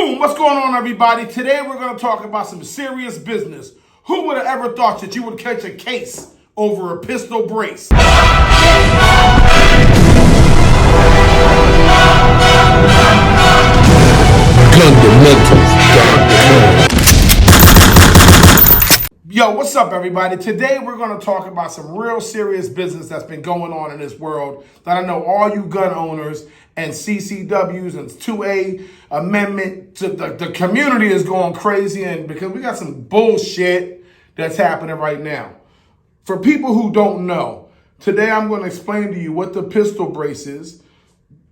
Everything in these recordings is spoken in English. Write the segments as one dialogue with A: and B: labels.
A: Boom! What's going on, everybody? Today we're going to talk about some serious business. Who would have ever thought that you would catch a case over a pistol brace? Yo, what's up, everybody? Today we're going to talk about some real serious business that's been going on in this world that I know all you gun owners and CCWs and 2A amendment to the community is going crazy in, because we got some bullshit that's happening right now. For people who don't know, today I'm going to explain to you what the pistol brace is,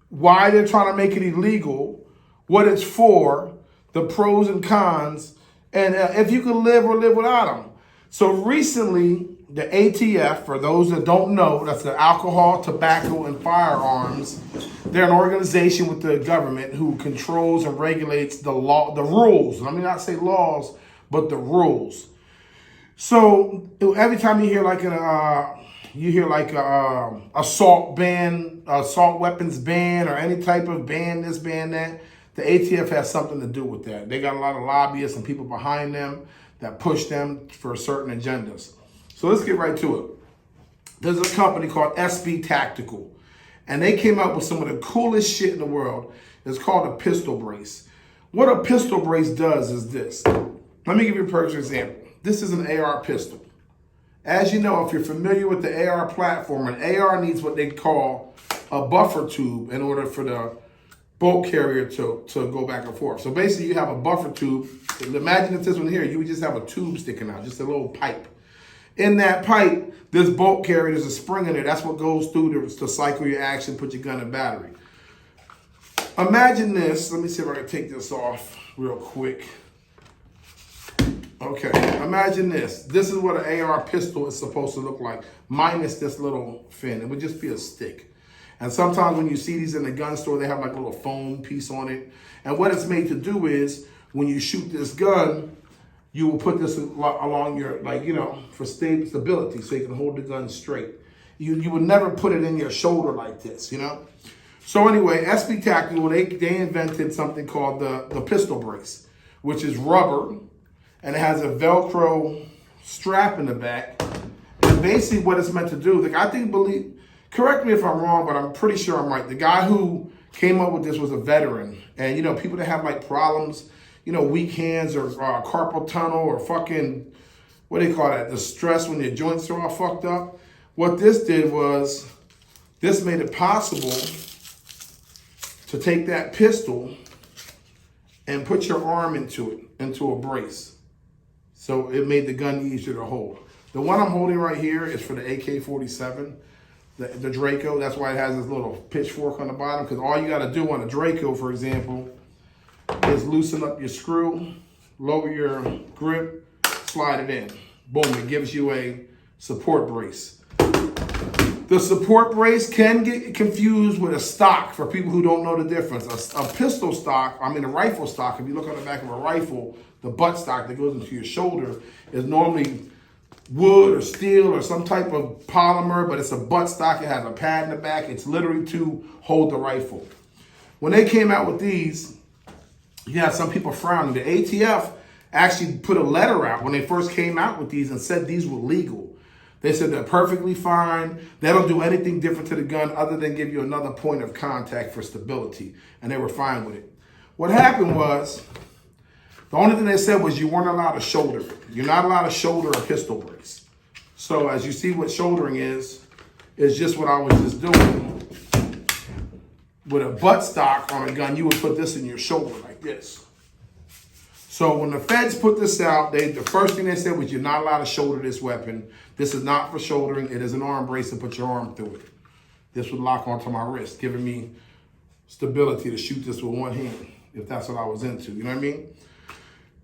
A: why they're trying to make it illegal, what it's for, the pros and cons, and if you can live or live without them. So recently, the ATF, for those that don't know, that's the Alcohol, Tobacco, and Firearms. They're an organization with the government who controls and regulates the law, the rules. Let me not say laws, but the rules. So every time you hear like an assault ban, assault weapons ban, or any type of ban, this, ban, that, the ATF has something to do with that. They got a lot of lobbyists and people behind them that push them for certain agendas. So let's get right to it. There's a company called SB Tactical, and they came up with some of the coolest shit in the world. It's called a pistol brace. What a pistol brace does is this. Let me give you a perfect example. This is an AR pistol. As you know, if you're familiar with the AR platform, an AR needs what they call a buffer tube in order for the bolt carrier to go back and forth. So basically you have a buffer tube. Imagine if this one here, you would just have a tube sticking out, just a little pipe. In that pipe, this bolt carrier, there's a spring in there. That's what goes through to cycle your action, put your gun in battery. Imagine this. Let me see if I can take this off real quick. Okay, imagine this. This is what an AR pistol is supposed to look like, minus this little fin. It would just be a stick. And sometimes when you see these in the gun store, they have like a little foam piece on it. And what it's made to do is, when you shoot this gun, you will put this along your, for stability, so you can hold the gun straight. You would never put it in your shoulder like this, So anyway, SB Tactical, they invented something called the pistol brace, which is rubber, and it has a Velcro strap in the back. And basically what it's meant to do, correct me if I'm wrong, but I'm pretty sure I'm right. The guy who came up with this was a veteran. And, people that have like problems, weak hands or carpal tunnel or fucking, what do you call that? The stress when your joints are all fucked up. What this did was, this made it possible to take that pistol and put your arm into a brace. So it made the gun easier to hold. The one I'm holding right here is for the AK-47. The Draco, that's why it has this little pitchfork on the bottom, because all you got to do on a Draco, for example, is loosen up your screw, lower your grip, slide it in. Boom, it gives you a support brace. The support brace can get confused with a stock for people who don't know the difference. A pistol stock, a rifle stock, if you look on the back of a rifle, the butt stock that goes into your shoulder is normally wood or steel or some type of polymer, but it's a butt stock. It has a pad in the back. It's literally to hold the rifle. When they came out with these, you had some people frowning. The ATF actually put a letter out when they first came out with these and said these were legal. They said they're perfectly fine. They don't do anything different to the gun other than give you another point of contact for stability. And they were fine with it. What happened was, the only thing they said was you weren't allowed to shoulder it. You're not allowed to shoulder a pistol brace. So as you see what shouldering is just what I was just doing. With a butt stock on a gun, you would put this in your shoulder like this. So when the feds put this out, the first thing they said was you're not allowed to shoulder this weapon. This is not for shouldering. It is an arm brace to put your arm through it. This would lock onto my wrist, giving me stability to shoot this with one hand, if that's what I was into. You know what I mean?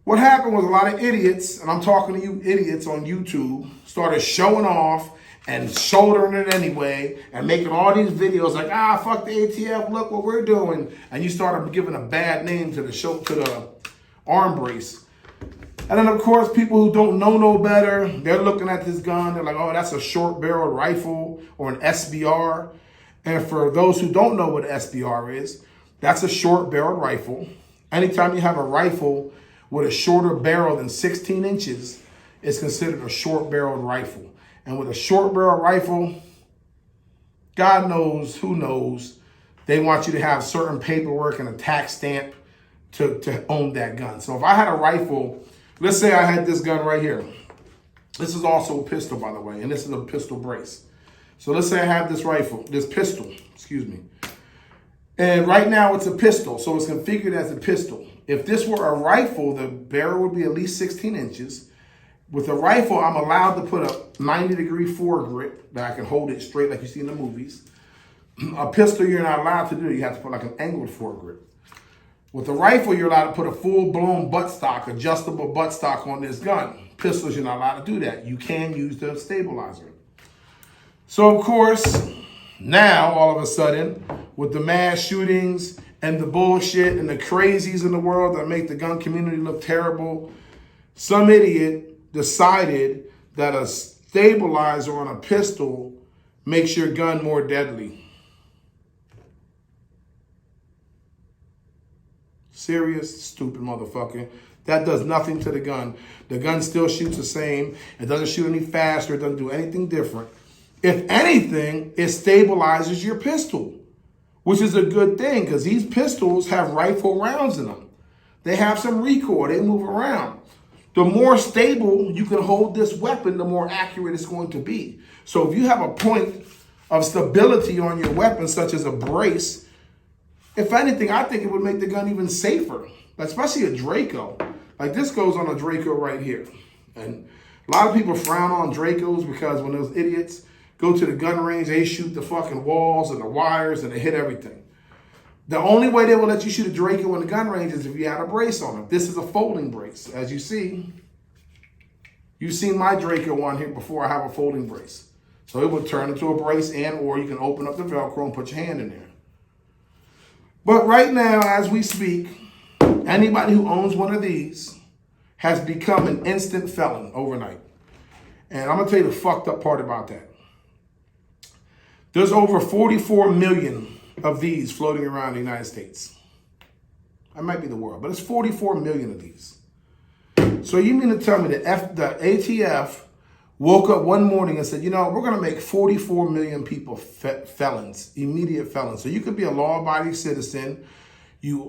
A: What happened was a lot of idiots, and I'm talking to you idiots on YouTube, started showing off and shouldering it anyway and making all these videos like, fuck the ATF, look what we're doing. And you started giving a bad name to the arm brace. And then, of course, people who don't know no better, they're looking at this gun. They're like, oh, that's a short barrel rifle or an SBR. And for those who don't know what SBR is, that's a short barrel rifle. Anytime you have a rifle with a shorter barrel than 16 inches, it's considered a short-barreled rifle. And with a short-barrel rifle, God knows, who knows, they want you to have certain paperwork and a tax stamp to own that gun. So if I had a rifle, let's say I had this gun right here. This is also a pistol, by the way, and this is a pistol brace. So let's say I have this rifle, this pistol, excuse me. And right now it's a pistol, so it's configured as a pistol. If this were a rifle, the barrel would be at least 16 inches. With a rifle, I'm allowed to put a 90-degree foregrip that I can hold it straight like you see in the movies. A pistol, you're not allowed to do. You have to put like an angled foregrip. With a rifle, you're allowed to put a full-blown buttstock, adjustable buttstock on this gun. Pistols, you're not allowed to do that. You can use the stabilizer. So, of course, now, all of a sudden, with the mass shootings and the bullshit and the crazies in the world that make the gun community look terrible, some idiot decided that a stabilizer on a pistol makes your gun more deadly. Serious, stupid motherfucker. That does nothing to the gun. The gun still shoots the same. It doesn't shoot any faster. It doesn't do anything different. If anything, it stabilizes your pistol, which is a good thing because these pistols have rifle rounds in them. They have some recoil. They move around. The more stable you can hold this weapon, the more accurate it's going to be. So if you have a point of stability on your weapon, such as a brace, if anything, I think it would make the gun even safer, especially a Draco. Like this goes on a Draco right here. And a lot of people frown on Dracos because when those idiots go to the gun range, they shoot the fucking walls and the wires and they hit everything. The only way they will let you shoot a Draco in the gun range is if you had a brace on it. This is a folding brace. As you see, you've seen my Draco on here before. I have a folding brace. So it will turn into a brace or you can open up the Velcro and put your hand in there. But right now, as we speak, anybody who owns one of these has become an instant felon overnight. And I'm going to tell you the fucked up part about that. There's over 44 million of these floating around the United States. That might be the world, but it's 44 million of these. So you mean to tell me that the ATF woke up one morning and said, you know, we're going to make 44 million people felons, immediate felons. So you could be a law-abiding citizen.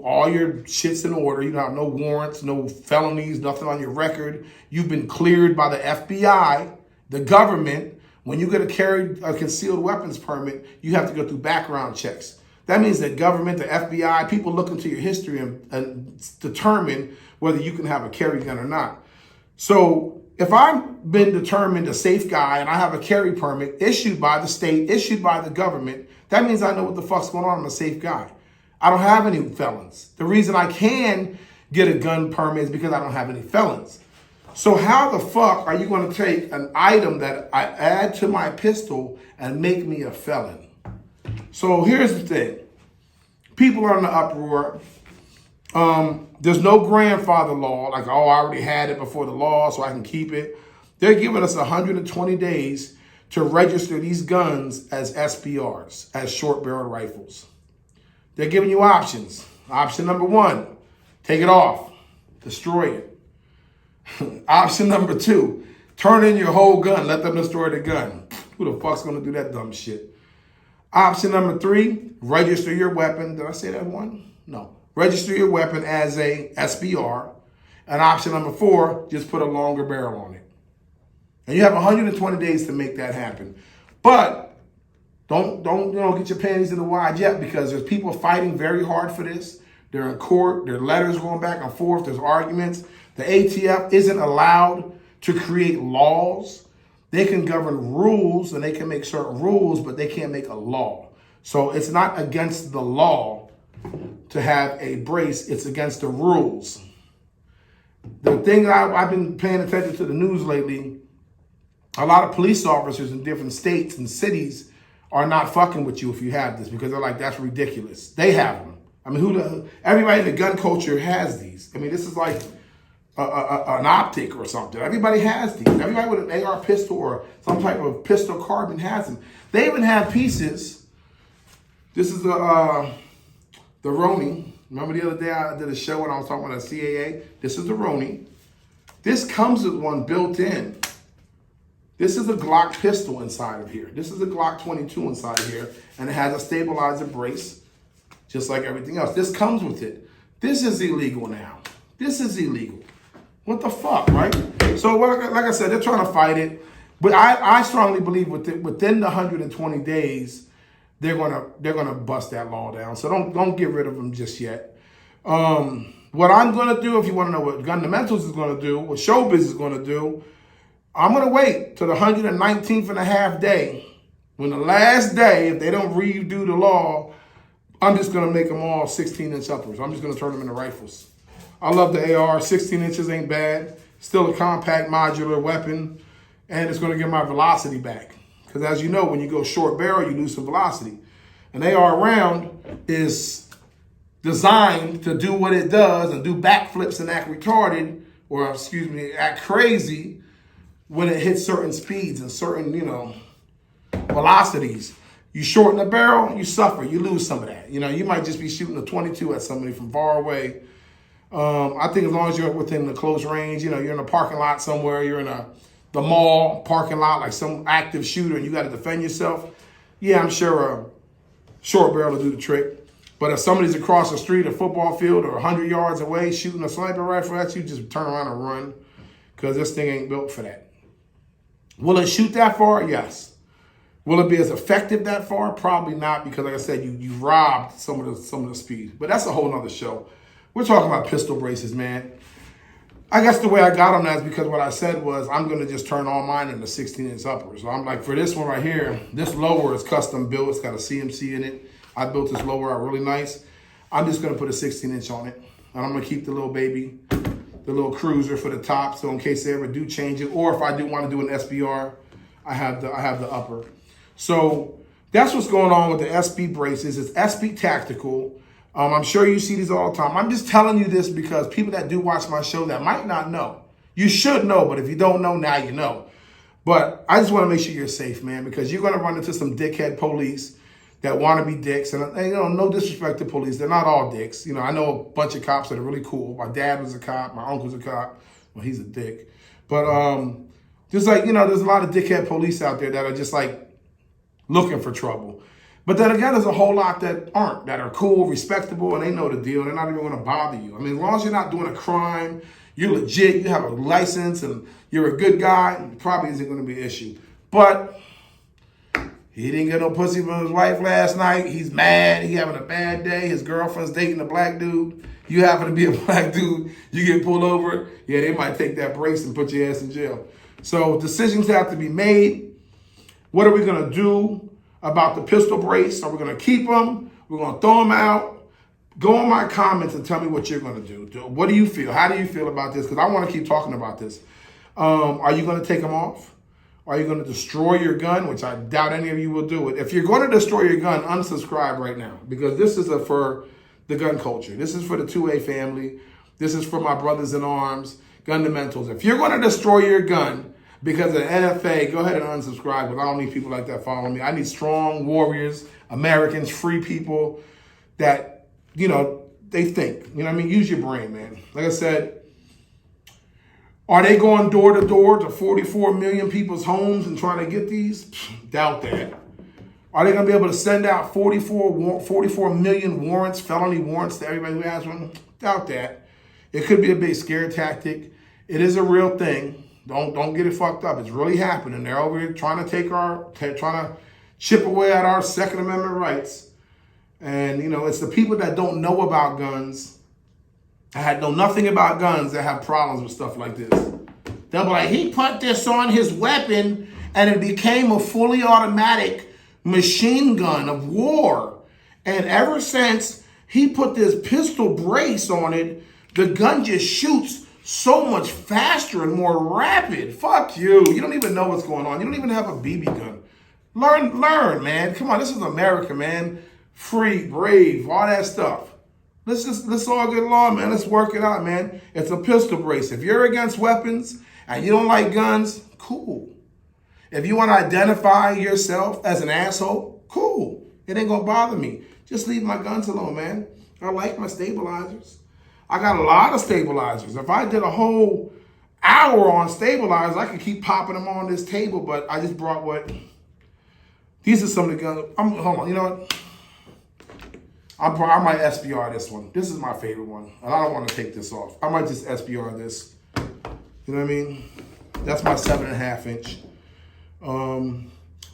A: All your shit's in order. You don't have no warrants, no felonies, nothing on your record. You've been cleared by the FBI, the government. When you get a concealed weapons permit, you have to go through background checks. That means that government, the FBI, people look into your history and determine whether you can have a carry gun or not. So if I've been determined a safe guy and I have a carry permit issued by the state, issued by the government, that means I know what the fuck's going on. I'm a safe guy. I don't have any felons. The reason I can get a gun permit is because I don't have any felons. So how the fuck are you going to take an item that I add to my pistol and make me a felon? So here's the thing. People are in the uproar. There's no grandfather law, like, oh, I already had it before the law, so I can keep it. They're giving us 120 days to register these guns as SBRs, as short-barreled rifles. They're giving you options. Option number 1, take it off, destroy it. Option number 2, turn in your whole gun, let them destroy the gun. Who the fuck's gonna do that dumb shit? Option number 3, register your weapon. Did I say that one? No. Register your weapon as a SBR. And option number 4, just put a longer barrel on it. And you have 120 days to make that happen. But don't get your panties in the wide yet, because there's people fighting very hard for this. They're in court. There are letters going back and forth. There's arguments. The ATF isn't allowed to create laws. They can govern rules and they can make certain rules, but they can't make a law. So it's not against the law to have a brace. It's against the rules. The thing I've been paying attention to the news lately, a lot of police officers in different states and cities are not fucking with you if you have this, because they're like, that's ridiculous. They have them. I mean, everybody in the gun culture has these. I mean, this is like an optic or something. Everybody has these. Everybody with an AR pistol or some type of pistol carbine has them. They even have pieces. This is the Roni, Remember the other day I did a show and I was talking about a CAA? This is the Roni. This comes with one built in. This is a Glock pistol inside of here. This is a Glock 22 inside of here, and it has a stabilizer brace, just like everything else. This comes with it. This is illegal now. This is illegal. What the fuck, right? So, like I said, they're trying to fight it, but I strongly believe within the 120 days, they're gonna bust that law down. So don't get rid of them just yet. What I'm gonna do, if you want to know what Fundamentals is gonna do, what Showbiz is gonna do, I'm going to wait till the 119th and a half day. When the last day, if they don't redo the law, I'm just going to make them all 16-inch uppers. I'm just going to turn them into rifles. I love the AR. 16 inches ain't bad. Still a compact modular weapon. And it's going to get my velocity back. Because as you know, when you go short barrel, you lose some velocity. An AR round is designed to do what it does and do backflips and act retarded, or excuse me, act crazy, when it hits certain speeds and certain, velocities. You shorten the barrel, you suffer, you lose some of that. You might just be shooting a 22 at somebody from far away. I think as long as you're within the close range, you're in a parking lot somewhere, you're in the mall parking lot, like some active shooter, and you got to defend yourself. Yeah, I'm sure a short barrel will do the trick. But if somebody's across the street, a football field, or 100 yards away shooting a sniper rifle at you, just turn around and run, because this thing ain't built for that. Will it shoot that far? Yes. Will it be as effective that far? Probably not, because like I said, you robbed some of the speed. But that's a whole nother show. We're talking about pistol braces, man. I guess the way I got on that is because what I said was I'm going to just turn all mine into 16-inch uppers. So I'm like, for this one right here, this lower is custom built. It's got a CMC in it. I built this lower out really nice. I'm just going to put a 16-inch on it. And I'm going to keep the little baby, the little cruiser for the top, so in case they ever do change it, or if I do want to do an SBR, I have the upper. So that's what's going on with the SB braces. It's SB Tactical. I'm sure you see these all the time. I'm just telling you this because people that do watch my show that might not know. You should know, but if you don't know, now you know. But I just want to make sure you're safe, man, because you're going to run into some dickhead police that want to be dicks. And no disrespect to police. They're not all dicks. I know a bunch of cops that are really cool. My dad was a cop. My uncle's a cop. Well, he's a dick. But just like, there's a lot of dickhead police out there that are just like looking for trouble. But then again, there's a whole lot that aren't, that are cool, respectable, and they know the deal. They're not even going to bother you. I mean, as long as you're not doing a crime, you're legit, you have a license, and you're a good guy, it probably isn't going to be an issue. But he didn't get no pussy from his wife last night. He's mad. He having a bad day. His girlfriend's dating a black dude. You happen to be a black dude. You get pulled over. Yeah, they might take that brace and put your ass in jail. So decisions have to be made. What are we going to do about the pistol brace? Are we going to keep them? We're going to throw them out? Go in my comments and tell me what you're going to do. What do you feel? How do you feel about this? Because I want to keep talking about this. Are you going to take them off? Are you going to destroy your gun? Which I doubt any of you will do it. If you're going to destroy your gun, unsubscribe right now. Because this is for the gun culture. This is for the 2A family. This is for my brothers in arms, Fundamentals. If you're going to destroy your gun because of the NFA, go ahead and unsubscribe. Because I don't need people like that following me. I need strong warriors, Americans, free people that, they think. You know what I mean? Use your brain, man. Like I said, are they going door to door to 44 million people's homes and trying to get these? Doubt that. Are they going to be able to send out 44 million warrants, felony warrants to everybody who has one? Doubt that. It could be a big scare tactic. It is a real thing. Don't get it fucked up. It's really happening. They're over here trying to chip away at our Second Amendment rights. And, it's the people that don't know about guns, that know nothing about guns, that have problems with stuff like this. They'll be like, he put this on his weapon and it became a fully automatic machine gun of war. And ever since he put this pistol brace on it, the gun just shoots so much faster and more rapid. Fuck you. You don't even know what's going on. You don't even have a BB gun. Learn, man. Come on, this is America, man. Free, brave, all that stuff. Let's all get along, man. Let's work it out, man. It's a pistol brace. If you're against weapons and you don't like guns, cool. If you want to identify yourself as an asshole, cool. It ain't going to bother me. Just leave my guns alone, man. I like my stabilizers. I got a lot of stabilizers. If I did a whole hour on stabilizers, I could keep popping them on this table, but I just brought what? These are some of the guns. Hold on, you know what? I might SBR this one. This is my favorite one, and I don't want to take this off. I might just SBR this. You know what I mean? That's my 7.5 inch.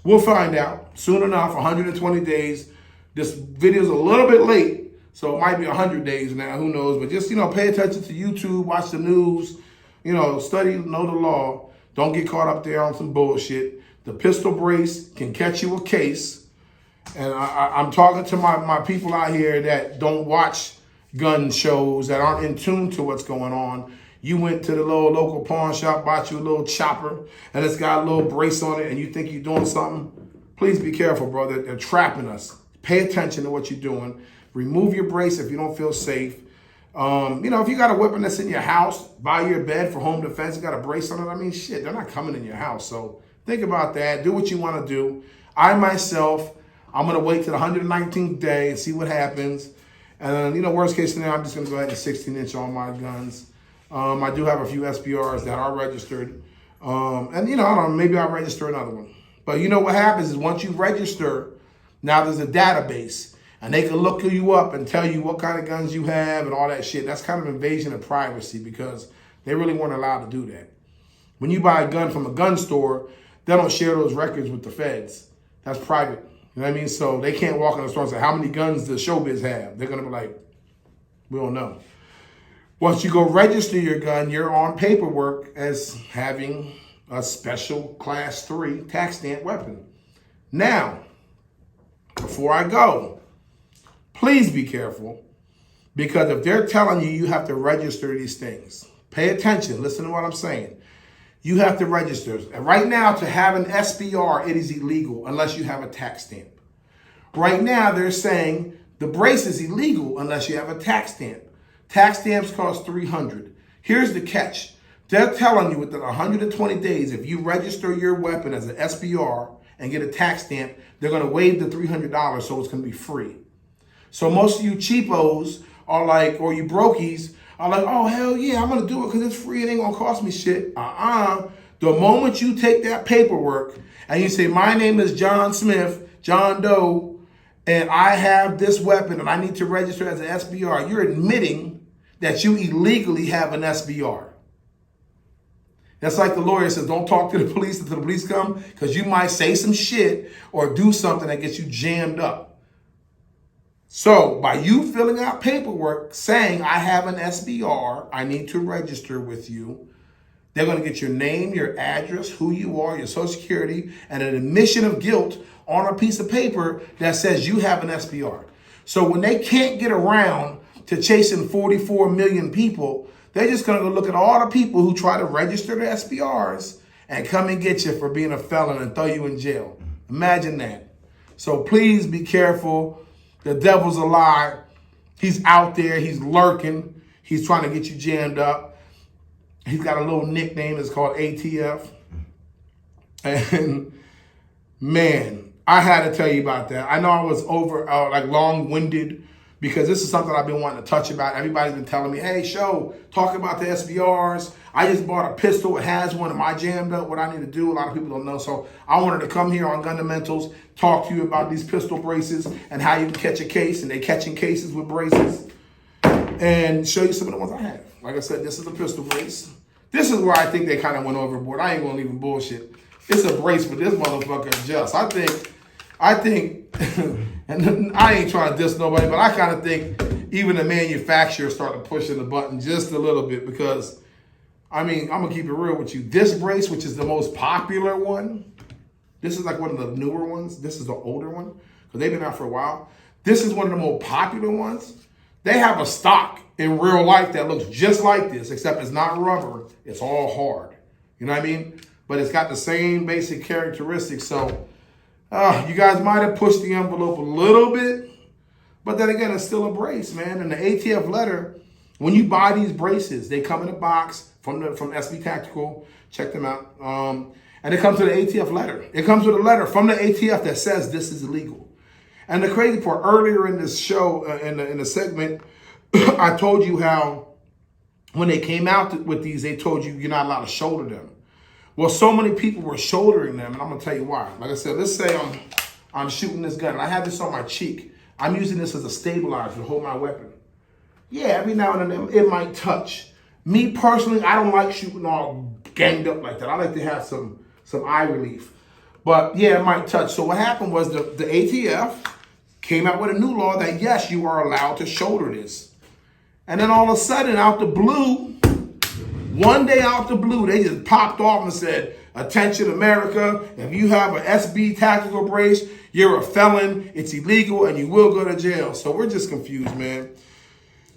A: We'll find out soon enough. 120 days. This video's a little bit late, so it might be 100 days now. Who knows? But just, pay attention to YouTube, watch the news, study, know the law. Don't get caught up there on some bullshit. The pistol brace can catch you a case. And I'm talking to my people out here that don't watch gun shows, that aren't in tune to what's going on. You went to the little local pawn shop, bought you a little chopper, and it's got a little brace on it, and you think you're doing something. Please be careful, brother. They're trapping us. Pay attention to what you're doing. Remove your brace if you don't feel safe. If you got a weapon that's in your house, by your bed for home defense, you got a brace on it. I mean, shit, they're not coming in your house. So think about that. Do what you want to do. I'm going to wait till the 119th day and see what happens. And worst case scenario, I'm just going to go ahead and 16-inch all my guns. I do have a few SBRs that are registered. I don't know, maybe I'll register another one. But what happens is once you register, now there's a database. And they can look you up and tell you what kind of guns you have and all that shit. That's kind of invasion of privacy because they really weren't allowed to do that. When you buy a gun from a gun store, they don't share those records with the feds. That's private. You know what I mean? So they can't walk in the store and say, how many guns does Showbiz have? They're going to be like, we don't know. Once you go register your gun, you're on paperwork as having a special class 3 tax stamp weapon. Now, before I go, please be careful, because if they're telling you have to register these things, pay attention, listen to what I'm saying. You have to register. And right now, to have an SBR, it is illegal unless you have a tax stamp. Right now, they're saying the brace is illegal unless you have a tax stamp. Tax stamps cost $300. Here's the catch. They're telling you within 120 days, if you register your weapon as an SBR and get a tax stamp, they're going to waive the $300, so it's going to be free. So most of you cheapos are like, or you brokies are like, oh, hell yeah, I'm going to do it because it's free. It ain't going to cost me shit. The moment you take that paperwork and you say, my name is John Smith, John Doe, and I have this weapon and I need to register as an SBR, you're admitting that you illegally have an SBR. That's like the lawyer says, don't talk to the police until the police come, because you might say some shit or do something that gets you jammed up. So by you filling out paperwork saying I have an SBR, I need to register with you, they're going to get your name, your address, who you are, your social security, and an admission of guilt on a piece of paper that says you have an SBR. So when they can't get around to chasing 44 million people, they're just going to go look at all the people who try to register their SBRs and come and get you for being a felon and throw you in jail. Imagine that. So please be careful. The devil's a lie. He's out there. He's lurking. He's trying to get you jammed up. He's got a little nickname. It's called ATF. And man, I had to tell you about that. I know I was long-winded, because this is something I've been wanting to touch about. Everybody's been telling me, hey, talk about the SBRs. I just bought a pistol. It has one. Am I jammed up? What I need to do? A lot of people don't know. So I wanted to come here on Fundamentals, talk to you about these pistol braces and how you can catch a case, and they catching cases with braces, and show you some of the ones I have. Like I said, this is a pistol brace. This is where I think they kind of went overboard. I ain't going to even bullshit. It's a brace for this motherfucker just. I think, and I ain't trying to diss nobody, but I kind of think even the manufacturer started pushing the button just a little bit, because, I mean, I'm going to keep it real with you. This brace, which is the most popular one, this is like one of the newer ones. This is the older one, because they've been out for a while. This is one of the more popular ones. They have a stock in real life that looks just like this, except it's not rubber. It's all hard. You know what I mean? But it's got the same basic characteristics. So you guys might have pushed the envelope a little bit, but then again, it's still a brace, man. And the ATF letter, when you buy these braces, they come in a box from SB Tactical. Check them out. And it comes with an ATF letter. It comes with a letter from the ATF that says this is illegal. And the crazy part, earlier in this show, in the segment, I told you how when they came out with these, they told you you're not allowed to shoulder them. Well, so many people were shouldering them, and I'm gonna tell you why. Like I said, let's say I'm shooting this gun, and I have this on my cheek. I'm using this as a stabilizer to hold my weapon. Yeah, every now and then it might touch. Me personally, I don't like shooting all ganged up like that. I like to have some eye relief. But yeah, it might touch. So what happened was the ATF came out with a new law that yes, you are allowed to shoulder this. And then all of a sudden, out the blue, one day out the blue, they just popped off and said, attention America, if you have an SB tactical brace, you're a felon, it's illegal, and you will go to jail. So we're just confused, man.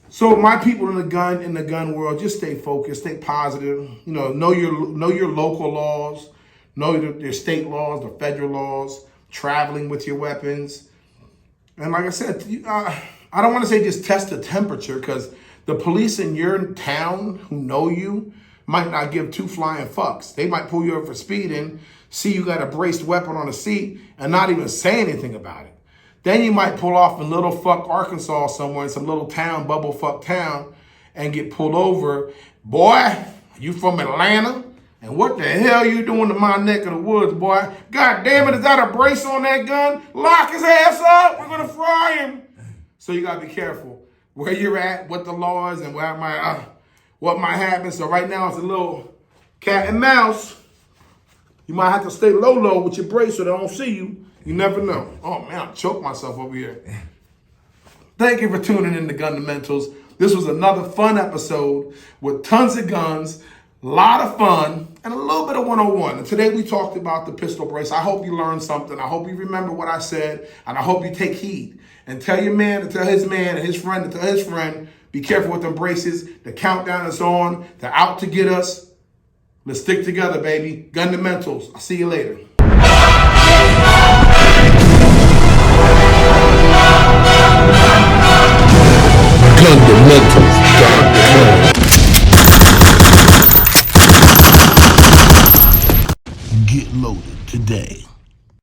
A: So my people in the gun world, just stay focused, stay positive. You know your local laws, know your state laws, the federal laws, traveling with your weapons. And like I said, I don't want to say just test the temperature, because the police in your town who know you might not give two flying fucks. They might pull you over for speeding, see you got a braced weapon on the seat, and not even say anything about it. Then you might pull off in little fuck Arkansas somewhere, in some little town, bubble fuck town, and get pulled over. Boy, you from Atlanta? And what the hell you doing to my neck of the woods, boy? God damn it, is that a brace on that gun? Lock his ass up, we're gonna fry him. So you gotta be careful where you're at, what the law is, and what might happen. So right now it's a little cat and mouse. You might have to stay low with your brace so they don't see you. You never know. Oh man, I choked myself over here. Thank you for tuning in to Gundamentals. This was another fun episode with tons of guns, a lot of fun, and a little bit of 101. And today we talked about the pistol brace. I hope you learned something. I hope you remember what I said, and I hope you take heed. And tell your man to tell his man, and his friend to tell his friend, be careful with them braces. The countdown is on. They're out to get us. Let's stick together, baby. Gundamentals. I'll see you later. Get loaded today.